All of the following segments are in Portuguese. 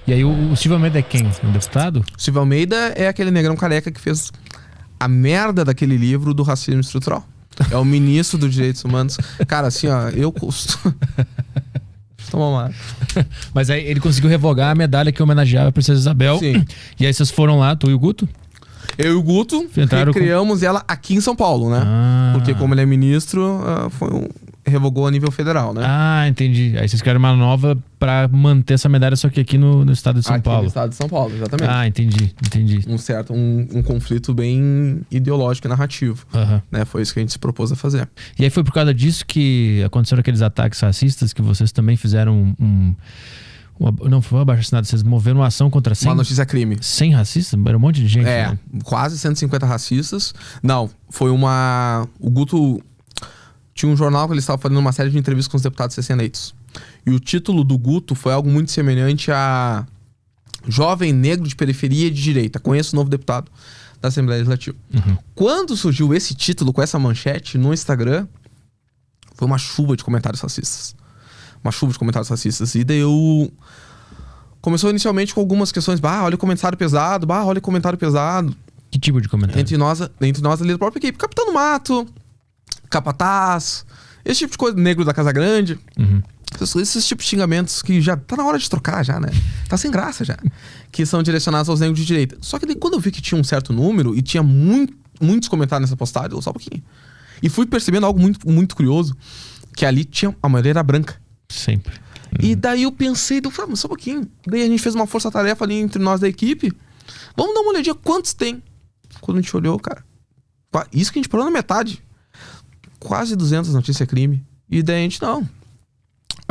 E aí o Silvio Almeida é quem? Um deputado? Silvio Almeida é aquele negrão careca que fez a merda daquele livro do racismo estrutural. É o ministro dos direitos humanos. Cara, assim, ó, eu custo. Toma uma. Mas aí ele conseguiu revogar a medalha que homenageava a Princesa Isabel. Sim. E aí vocês foram lá, tu e o Guto? Eu e o Guto criamos ela aqui em São Paulo, né? Porque como ele é ministro, revogou a nível federal, né? Ah, entendi. Aí vocês criaram uma nova pra manter essa medalha, só que aqui no estado de São Paulo. Aqui no estado de São Paulo, exatamente. Ah, entendi. Um conflito bem ideológico e narrativo. Né? Foi isso que a gente se propôs a fazer. E aí foi por causa disso que aconteceram aqueles ataques racistas que vocês também fizeram não foi um abaixo-assinado, vocês moveram uma ação contra 100... Uma notícia crime. 100 racistas? Era um monte de gente, né? Quase 150 racistas. Não, foi uma... O Guto tinha um jornal que ele estava fazendo uma série de entrevistas com os deputados recém-eleitos. E o título do Guto foi algo muito semelhante a Jovem Negro de Periferia de Direita. Conheço o novo deputado da Assembleia Legislativa. Quando surgiu esse título com essa manchete no Instagram, foi uma chuva de comentários racistas. E daí começou inicialmente com algumas questões. Olha o comentário pesado. Olha o comentário pesado. Que tipo de comentário? Entre nós ali da própria equipe. Capitão do Mato, Capataz, esse tipo de coisa. Negro da Casa Grande. Esses tipos de xingamentos que já tá na hora de trocar já, né? Tá sem graça já. Que são direcionados aos negros de direita. Só que daí quando eu vi que tinha um certo número e tinha muitos comentários nessa postagem, eu só um pouquinho. E fui percebendo algo muito, muito curioso. Que ali a maioria era branca. Sempre. E daí eu pensei, mas só um pouquinho. Daí a gente fez uma força-tarefa ali entre nós da equipe. Vamos dar uma olhadinha quantos tem. Quando a gente olhou, cara, isso que a gente parou na metade. Quase 200 notícias crime. E daí a gente, não.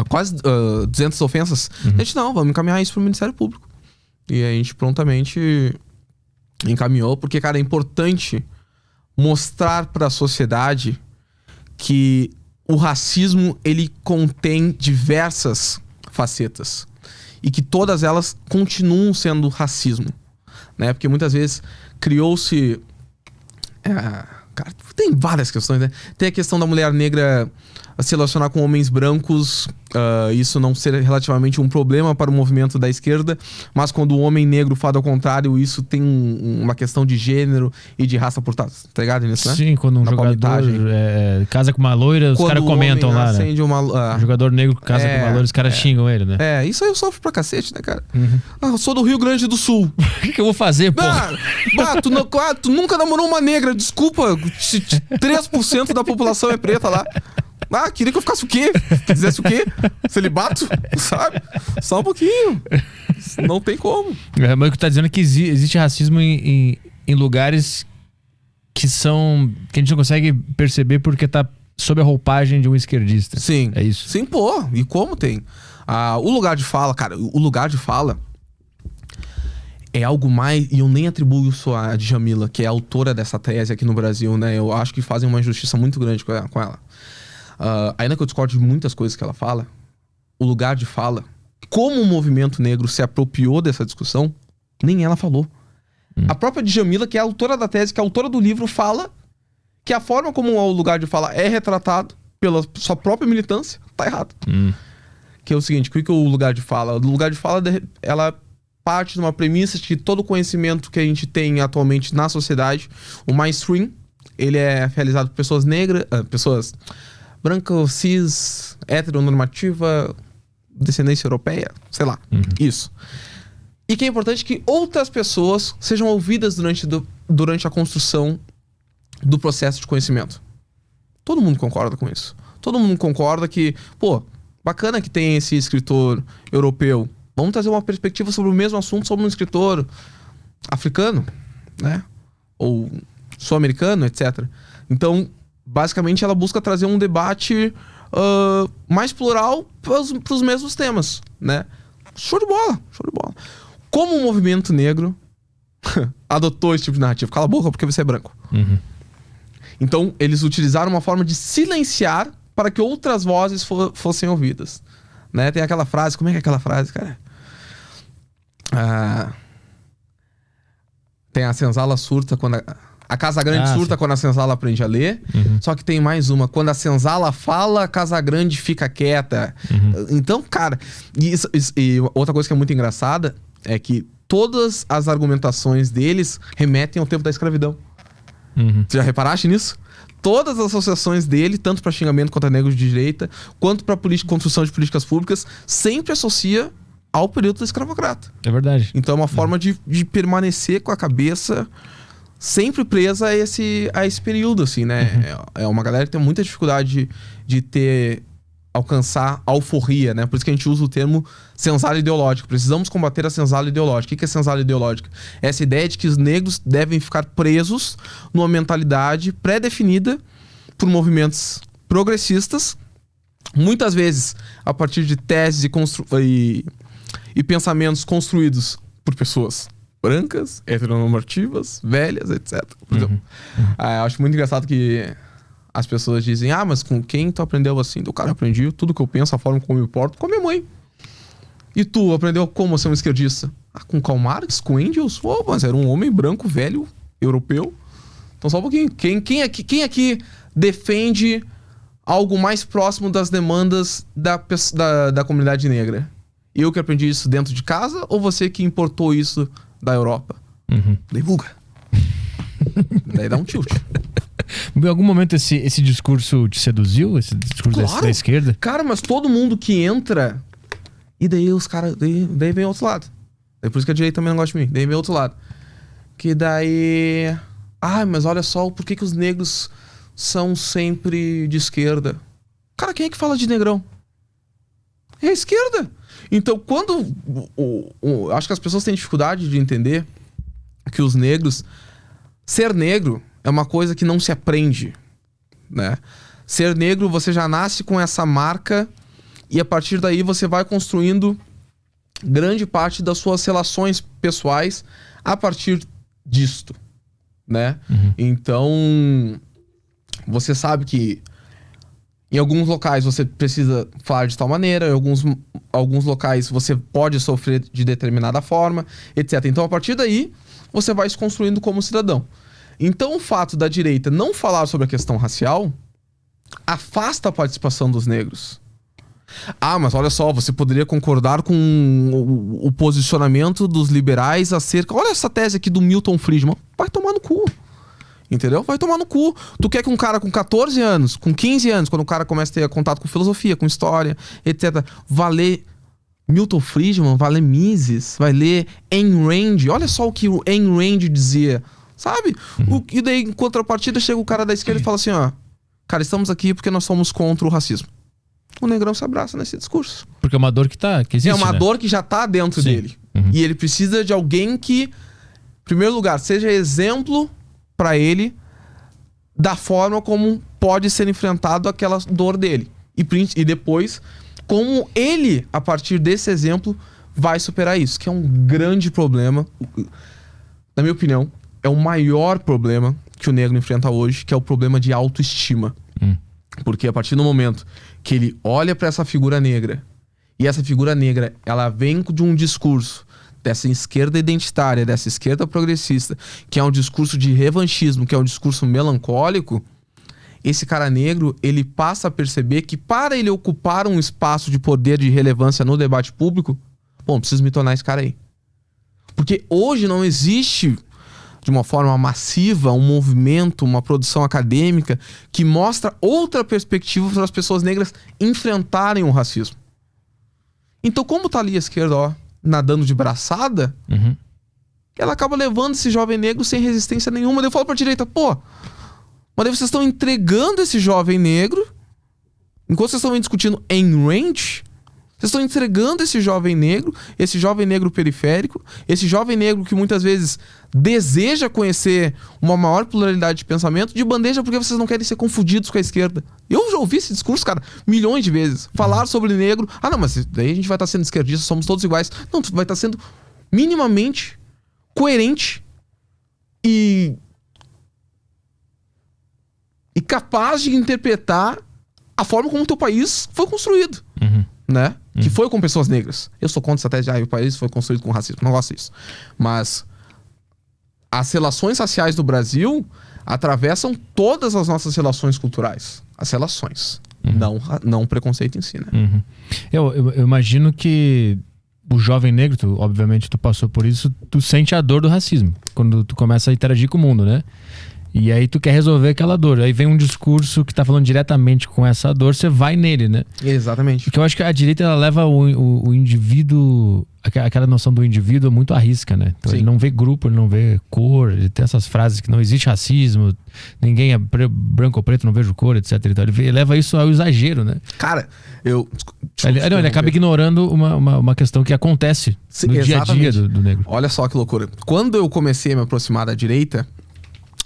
Quase 200 ofensas. A gente, não, vamos encaminhar isso pro Ministério Público. E a gente prontamente encaminhou. Porque, cara, é importante mostrar pra sociedade que o racismo, ele contém diversas facetas. E que todas elas continuam sendo racismo. Né? Porque muitas vezes criou-se... cara, tem várias questões, né? Tem a questão da mulher negra se relacionar com homens brancos, isso não ser relativamente um problema para o movimento da esquerda, mas quando o homem negro faz ao contrário, isso tem uma questão de gênero e de raça por trás. Tá ligado nisso, né? Sim, quando um jogador casa com uma loira, os caras comentam lá, né? O jogador negro casa com uma loira, os caras xingam ele, né? Isso aí eu sofro pra cacete, né, cara? Eu sou do Rio Grande do Sul. O que eu vou fazer, pô? Tu nunca namorou uma negra, desculpa. 3% da população é preta lá. Queria que eu ficasse o quê? Que fizesse o quê? Celibato? Sabe? Só um pouquinho. Não tem como. Mas o que tu tá dizendo é que existe racismo em lugares que a gente não consegue perceber porque tá sob a roupagem de um esquerdista. Sim. É isso? Sim, pô. E como tem? O lugar de fala, cara, o lugar de fala é algo mais... E eu nem atribuo isso a Djamila, que é a autora dessa tese aqui no Brasil, né? Eu acho que fazem uma injustiça muito grande com ela. Ainda que eu discorde de muitas coisas que ela fala, o lugar de fala, como o movimento negro se apropriou dessa discussão, nem ela falou. A própria Djamila, que é a autora da tese, que é a autora do livro, fala que a forma como o lugar de fala é retratado pela sua própria militância tá errado. Que é o seguinte, o que é o lugar de fala? O lugar de fala, ela parte de uma premissa de que todo o conhecimento que a gente tem atualmente na sociedade, o mainstream, ele é realizado por pessoas negras, pessoas brancas, cis, heteronormativa, descendência europeia, sei lá, isso. E que é importante que outras pessoas sejam ouvidas durante a construção do processo de conhecimento. Todo mundo concorda com isso. Todo mundo concorda que, bacana que tem esse escritor europeu. Vamos trazer uma perspectiva sobre o mesmo assunto sobre um escritor africano, né? Ou sul-americano, etc. Então, basicamente, ela busca trazer um debate mais plural para os mesmos temas, né? Show de bola, show de bola. Como o movimento negro adotou esse tipo de narrativa? Cala a boca porque você é branco. Então, eles utilizaram uma forma de silenciar para que outras vozes fossem ouvidas. Né? Tem aquela frase, como é que é aquela frase, cara? Tem a senzala surta quando A Casagrande surta quando a senzala aprende a ler. Só que tem mais uma. Quando a senzala fala, a Casagrande fica quieta. Então, cara... E outra coisa que é muito engraçada é que todas as argumentações deles remetem ao tempo da escravidão. Você já reparaste nisso? Todas as associações dele, tanto para xingamento contra negros de direita, quanto para construção de políticas públicas, sempre associa ao período da escravocrata. É verdade. Então é uma forma de permanecer com a cabeça sempre presa a esse período, assim, né? É uma galera que tem muita dificuldade de alcançar a alforria, né? Por isso que a gente usa o termo senzala ideológico. Precisamos combater a senzala ideológica. O que é senzala ideológica? Essa ideia de que os negros devem ficar presos numa mentalidade pré-definida por movimentos progressistas, muitas vezes a partir de teses e pensamentos construídos por pessoas brancas, heteronormativas, velhas, etc. Por exemplo, eu acho muito engraçado que as pessoas dizem, mas com quem tu aprendeu assim? Do cara, eu aprendi tudo que eu penso, a forma como eu me porto, com a minha mãe. E tu aprendeu como ser um esquerdista? Com Karl Marx, com Engels? Mas era um homem branco, velho, europeu. Então só um pouquinho. Quem aqui defende algo mais próximo das demandas da comunidade negra? Eu que aprendi isso dentro de casa ou você que importou isso da Europa? Divulga. Daí dá um tilt. Em algum momento esse discurso te seduziu? Esse discurso da esquerda? Cara, mas todo mundo que entra... E daí os caras... Daí vem outro lado. Daí por isso que a direita também não gosta de mim. Daí vem outro lado. Que daí... mas olha só, por que os negros são sempre de esquerda? Cara, quem é que fala de negrão? É a esquerda. Então, quando... acho que as pessoas têm dificuldade de entender que os negros... Ser negro é uma coisa que não se aprende, né? Ser negro, você já nasce com essa marca e a partir daí você vai construindo grande parte das suas relações pessoais a partir disto, né? Então, você sabe que em alguns locais você precisa falar de tal maneira, em alguns locais você pode sofrer de determinada forma, etc. Então, a partir daí, você vai se construindo como cidadão. Então, o fato da direita não falar sobre a questão racial afasta a participação dos negros. Mas olha só, você poderia concordar com o posicionamento dos liberais acerca... Olha essa tese aqui do Milton Friedman. Vai tomar no cu. Entendeu? Vai tomar no cu. Tu quer que um cara com 14 anos, com 15 anos, quando o cara começa a ter contato com filosofia, com história, etc., vá ler Milton Friedman, vai ler Mises, vai ler Ayn Rand. Olha só o que o Ayn Rand dizia, sabe? E daí, em contrapartida, chega o cara da esquerda e fala assim, cara, estamos aqui porque nós somos contra o racismo. O negrão se abraça nesse discurso. Porque é uma dor que existe, é uma dor que já tá dentro dele. E ele precisa de alguém que, em primeiro lugar, seja exemplo para ele da forma como pode ser enfrentado aquela dor dele. E depois, como ele, a partir desse exemplo, vai superar isso. Que é um grande problema. Na minha opinião, é o maior problema que o negro enfrenta hoje, que é o problema de autoestima. Porque a partir do momento que ele olha para essa figura negra, e essa figura negra, ela vem de um discurso dessa esquerda identitária, dessa esquerda progressista, que é um discurso de revanchismo, que é um discurso melancólico, esse cara negro, ele passa a perceber que para ele ocupar um espaço de poder, de relevância no debate público, preciso me tornar esse cara aí. Porque hoje não existe, de uma forma massiva, um movimento, uma produção acadêmica que mostra outra perspectiva para as pessoas negras enfrentarem o racismo. Então, como tá ali a esquerda, nadando de braçada, ela acaba levando esse jovem negro sem resistência nenhuma. Daí eu falo pra direita, mas daí vocês estão entregando esse jovem negro, enquanto vocês estão discutindo Ayn Rand, vocês estão entregando esse jovem negro periférico, esse jovem negro que muitas vezes deseja conhecer uma maior pluralidade de pensamento, de bandeja porque vocês não querem ser confundidos com a esquerda. Eu já ouvi esse discurso, cara, milhões de vezes. Falar sobre negro. Não, mas daí a gente vai estar sendo esquerdista, somos todos iguais. Não, tu vai estar sendo minimamente coerente e capaz de interpretar a forma como o teu país foi construído. Né? Que foi com pessoas negras. Eu sou contra essa tese de o país foi construído com racismo. Não gosto disso. Mas as relações raciais do Brasil atravessam todas as nossas relações culturais. As relações. Não o preconceito em si, né? Uhum. Eu imagino que o jovem negro, obviamente tu passou por isso, tu sente a dor do racismo quando tu começa a interagir com o mundo, né? E aí tu quer resolver aquela dor. Aí vem um discurso que tá falando diretamente com essa dor, você vai nele, né? Exatamente. Porque eu acho que a direita, ela leva o indivíduo, aquela noção do indivíduo muito à risca, né? Então ele não vê grupo, ele não vê cor, ele tem essas frases que não existe racismo, ninguém é branco ou preto, não vejo cor, etc. Então ele leva isso ao exagero, né? Cara, ele acaba ignorando uma questão que acontece no dia a dia do negro. Olha só que loucura. Quando eu comecei a me aproximar da direita,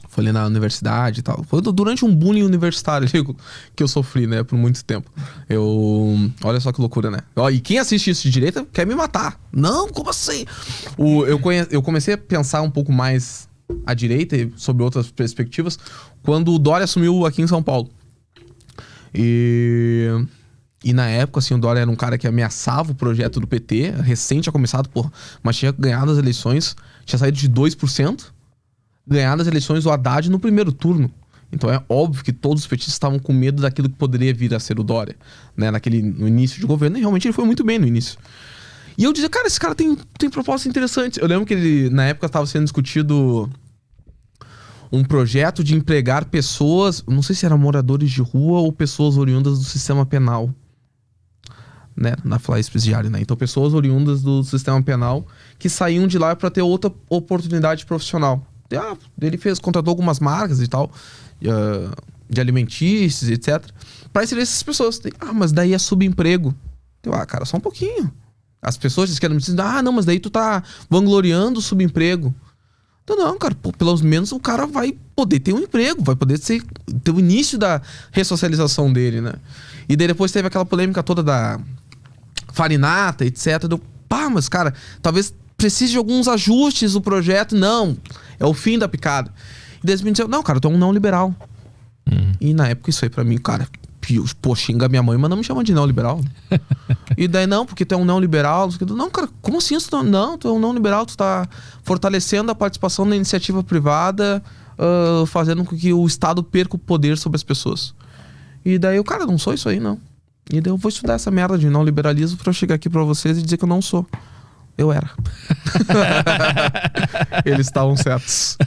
foi ali na universidade e tal. Foi durante um bullying universitário que eu sofri, né? Por muito tempo. Olha só que loucura, né? E quem assiste isso de direita quer me matar. Não, como assim? Eu comecei a pensar um pouco mais à direita e sobre outras perspectivas quando o Dória assumiu aqui em São Paulo. E na época, assim, o Dória era um cara que ameaçava o projeto do PT. Recente tinha começado, mas tinha ganhado as eleições. Tinha saído de 2%. Ganhar as eleições do Haddad no primeiro turno. Então é óbvio que todos os petistas estavam com medo daquilo que poderia vir a ser o Dória, né? No início de governo, e realmente ele foi muito bem no início. E eu dizia, cara, esse cara tem propostas interessantes. Eu lembro que ele, na época, estava sendo discutido um projeto de empregar pessoas, não sei se eram moradores de rua ou pessoas oriundas do sistema penal, né? Na Flyers Presidiário, né? Então pessoas oriundas do sistema penal que saíam de lá para ter outra oportunidade profissional. Ele contratou algumas marcas e tal, de alimentícios, etc, para inserir essas pessoas. Mas daí é subemprego. Cara, só um pouquinho. As pessoas dizem que não precisam. Não, mas daí tu tá vangloriando o subemprego. Então não, cara, pelo menos o cara vai poder ter um emprego, vai poder ter o início da ressocialização dele, né? E daí depois teve aquela polêmica toda da farinata, etc. Mas cara, talvez precise de alguns ajustes no projeto. Não, é o fim da picada. E daí me disseram, não, cara, tu é um não liberal. E na época isso aí pra mim, cara, xinga minha mãe, mas não me chama de não liberal. E daí não, porque tu é um não liberal. Não, cara, como assim? Não, tu é um não liberal, tu tá fortalecendo a participação da iniciativa privada, fazendo com que o Estado perca o poder sobre as pessoas. E daí eu, cara, não sou isso aí, não. E daí eu vou estudar essa merda de não liberalismo pra eu chegar aqui pra vocês e dizer que eu não sou. Eu era. Eles estavam certos.